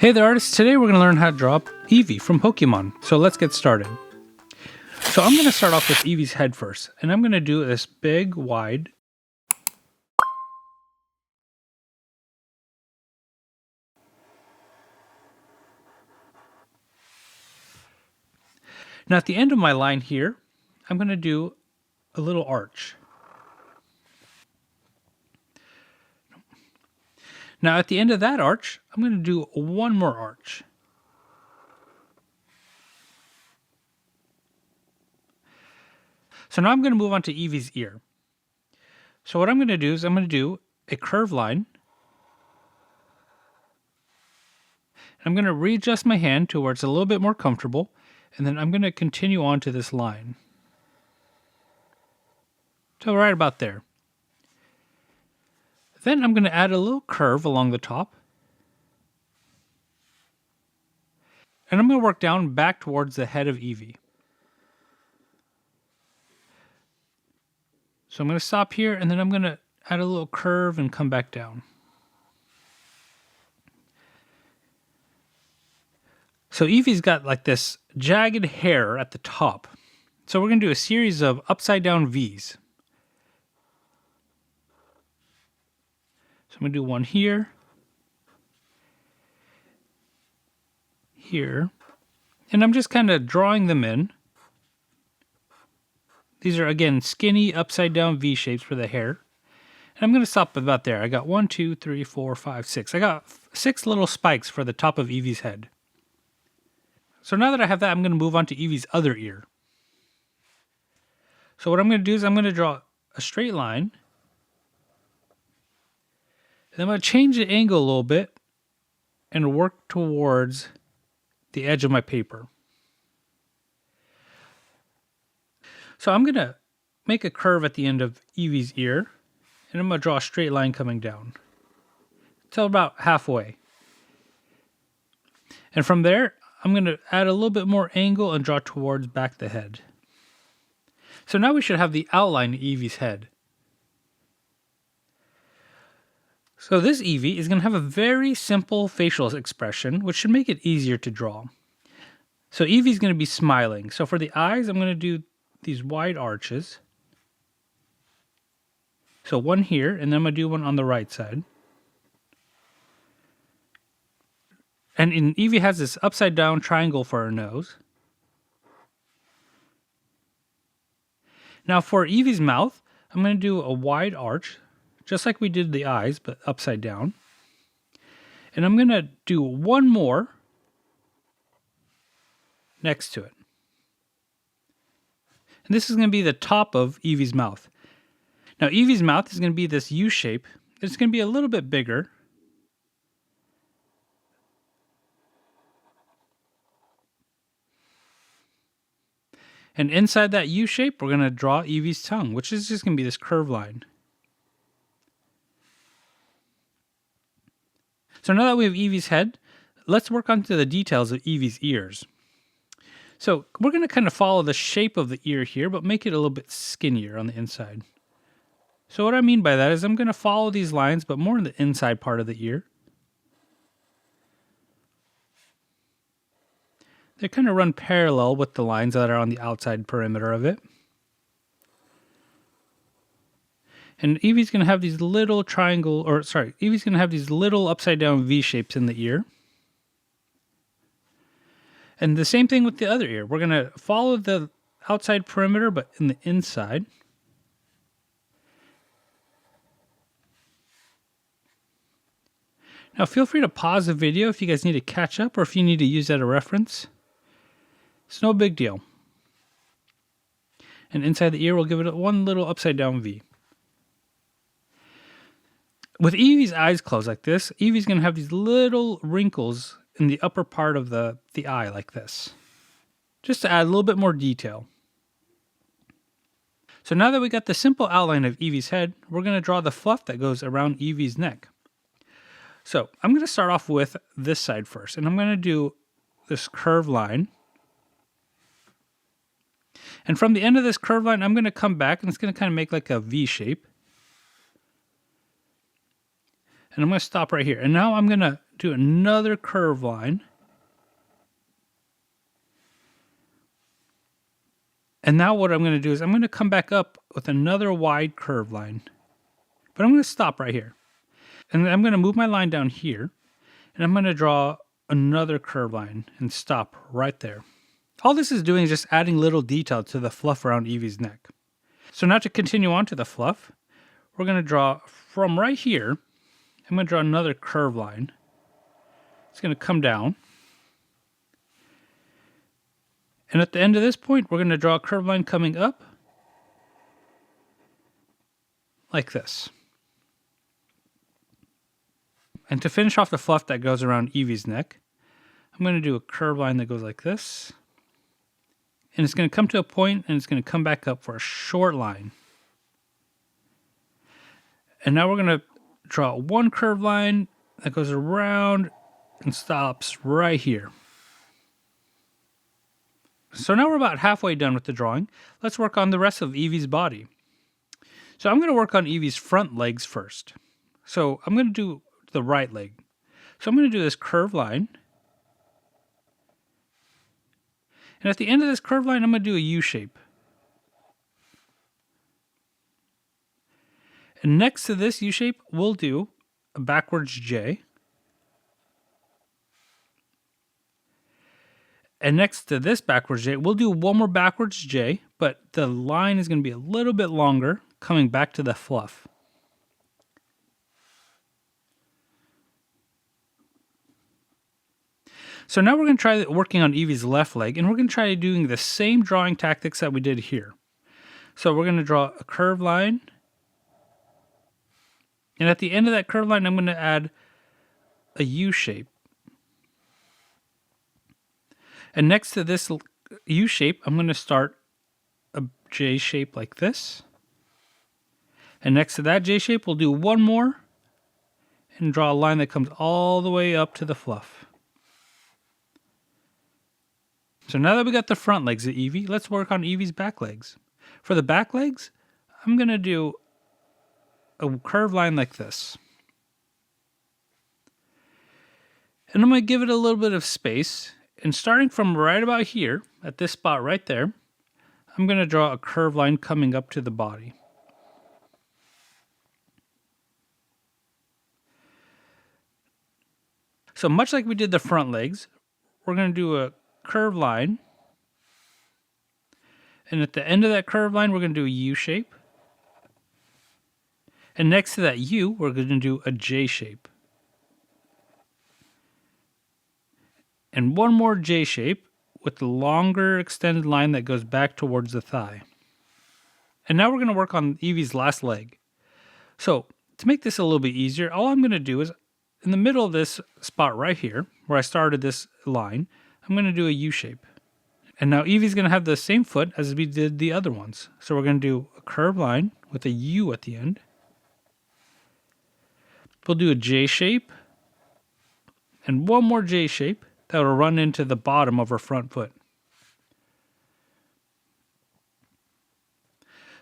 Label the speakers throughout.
Speaker 1: Hey there artists, today we're going to learn how to draw Eevee from Pokemon, so let's get started. So I'm going to start off with Eevee's head first, and I'm going to do this big, wide. Now at the end of my line here, I'm going to do a little arch. Now at the end of that arch, I'm going to do one more arch. So now I'm going to move on to Eevee's ear. So what I'm going to do is I'm going to do a curved line. I'm going to readjust my hand to where it's a little bit more comfortable, and then I'm going to continue on to this line. So right about there. Then I'm going to add a little curve along the top. And I'm going to work down back towards the head of Eevee. So I'm going to stop here, and then I'm going to add a little curve and come back down. So Eevee's got like this jagged hair at the top. So we're going to do a series of upside down V's. So I'm going to do one here, here, and I'm just kind of drawing them in. These are, again, skinny upside down V shapes for the hair. And I'm going to stop about there. I got 1, 2, 3, 4, 5, 6. I got 6 little spikes for the top of Eevee's head. So now that I have that, I'm going to move on to Eevee's other ear. So what I'm going to do is I'm going to draw a straight line. And I'm going to change the angle a little bit and work towards the edge of my paper. So I'm going to make a curve at the end of Eevee's ear, and I'm going to draw a straight line coming down till about halfway. And from there, I'm going to add a little bit more angle and draw towards back the head. So now we should have the outline of Eevee's head. So this Eevee is going to have a very simple facial expression, which should make it easier to draw. So Eevee's going to be smiling. So for the eyes, I'm going to do these wide arches. So one here, and then I'm going to do one on the right side. And Eevee has this upside down triangle for her nose. Now for Eevee's mouth, I'm going to do a wide arch, just like we did the eyes, but upside down. And I'm going to do one more next to it. And this is going to be the top of Eevee's mouth. Now Eevee's mouth is going to be this U shape. It's going to be a little bit bigger. And inside that U shape, we're going to draw Eevee's tongue, which is just going to be this curved line. So now that we have Eevee's head, let's work on to the details of Eevee's ears. So we're going to kind of follow the shape of the ear here, but make it a little bit skinnier on the inside. So what I mean by that is I'm going to follow these lines, but more in the inside part of the ear. They kind of run parallel with the lines that are on the outside perimeter of it. And Eevee's going to have these little Eevee's going to have these little upside down V shapes in the ear. And the same thing with the other ear. We're going to follow the outside perimeter, but in the inside. Now feel free to pause the video if you guys need to catch up or if you need to use that as a reference. It's no big deal. And inside the ear, we'll give it one little upside down V. With Eevee's eyes closed like this, Eevee's going to have these little wrinkles in the upper part of the eye like this. Just to add a little bit more detail. So now that we got the simple outline of Eevee's head, we're going to draw the fluff that goes around Eevee's neck. So I'm going to start off with this side first, and I'm going to do this curved line. And from the end of this curved line, I'm going to come back, and it's going to kind of make like a V shape. And I'm going to stop right here. And now I'm going to do another curve line. And now what I'm going to do is I'm going to come back up with another wide curve line. But I'm going to stop right here. And I'm going to move my line down here. And I'm going to draw another curve line and stop right there. All this is doing is just adding little detail to the fluff around Eevee's neck. So now to continue on to the fluff, we're going to draw from right here. I'm going to draw another curve line. It's going to come down. And at the end of this point, we're going to draw a curved line coming up like this. And to finish off the fluff that goes around Eevee's neck, I'm going to do a curved line that goes like this. And it's going to come to a point and it's going to come back up for a short line. And now we're going to draw one curved line that goes around and stops right here. So now we're about halfway done with the drawing. Let's work on the rest of Eevee's body. So I'm going to work on Eevee's front legs first. So I'm going to do the right leg. So I'm going to do this curved line. And at the end of this curved line, I'm going to do a U shape. And next to this U shape, we'll do a backwards J. And next to this backwards J, we'll do one more backwards J, but the line is going to be a little bit longer, coming back to the fluff. So now we're going to try working on Eevee's left leg, and we're going to try doing the same drawing tactics that we did here. So we're going to draw a curved line. And at the end of that curved line, I'm going to add a U shape. And next to this U shape, I'm going to start a J shape like this. And next to that J shape, we'll do one more and draw a line that comes all the way up to the fluff. So now that we got the front legs of Eevee, let's work on Eevee's back legs. For the back legs, I'm going to do a curved line like this. And I'm going to give it a little bit of space. And starting from right about here, at this spot right there, I'm going to draw a curved line coming up to the body. So much like we did the front legs, we're going to do a curved line. And at the end of that curved line, we're going to do a U shape. And next to that U, we're going to do a J shape. And one more J shape with the longer extended line that goes back towards the thigh. And now we're going to work on Eevee's last leg. So to make this a little bit easier, all I'm going to do is in the middle of this spot right here, where I started this line, I'm going to do a U shape. And now Eevee's going to have the same foot as we did the other ones. So we're going to do a curved line with a U at the end. We'll do a J shape. And one more J shape that will run into the bottom of her front foot.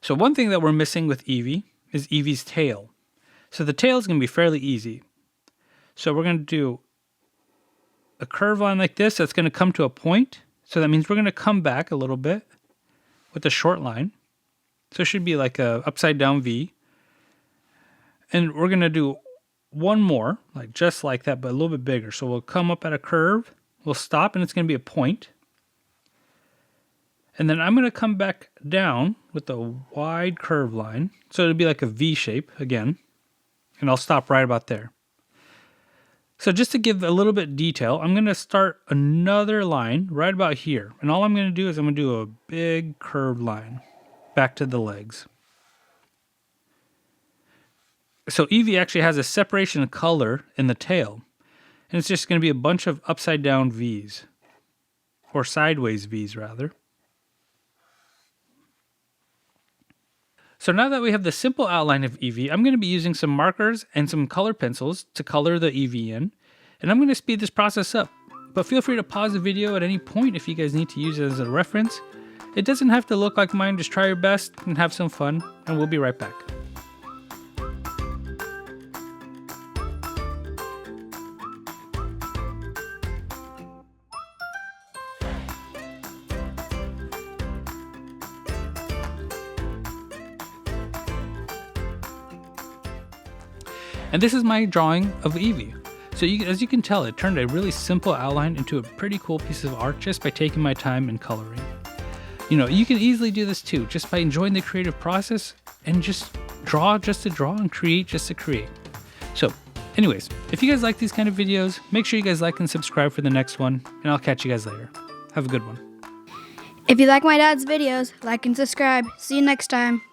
Speaker 1: So one thing that we're missing with Eevee is Eevee's tail. So the tail is going to be fairly easy. So we're going to do a curved line like this that's going to come to a point. So that means we're going to come back a little bit with a short line. So it should be like a upside down V. And we're going to do one more, like just like that, but a little bit bigger. So we'll come up at a curve, we'll stop, and it's going to be a point. And then I'm going to come back down with a wide curved line. So it'll be like a V shape again. And I'll stop right about there. So just to give a little bit of detail, I'm going to start another line right about here. And all I'm going to do is I'm going to do a big curved line back to the legs. So Eevee actually has a separation of color in the tail. And it's just going to be a bunch of upside down V's. Or sideways V's, rather. So now that we have the simple outline of Eevee, I'm going to be using some markers and some color pencils to color the Eevee in. And I'm going to speed this process up. But feel free to pause the video at any point if you guys need to use it as a reference. It doesn't have to look like mine, just try your best and have some fun. And we'll be right back. And this is my drawing of Eevee. So as you can tell, it turned a really simple outline into a pretty cool piece of art just by taking my time and coloring. You know, you can easily do this too, just by enjoying the creative process and just draw just to draw and create just to create. So anyways, if you guys like these kind of videos, make sure you guys like and subscribe for the next one, and I'll catch you guys later. Have a good one.
Speaker 2: If you like my dad's videos, like and subscribe. See you next time.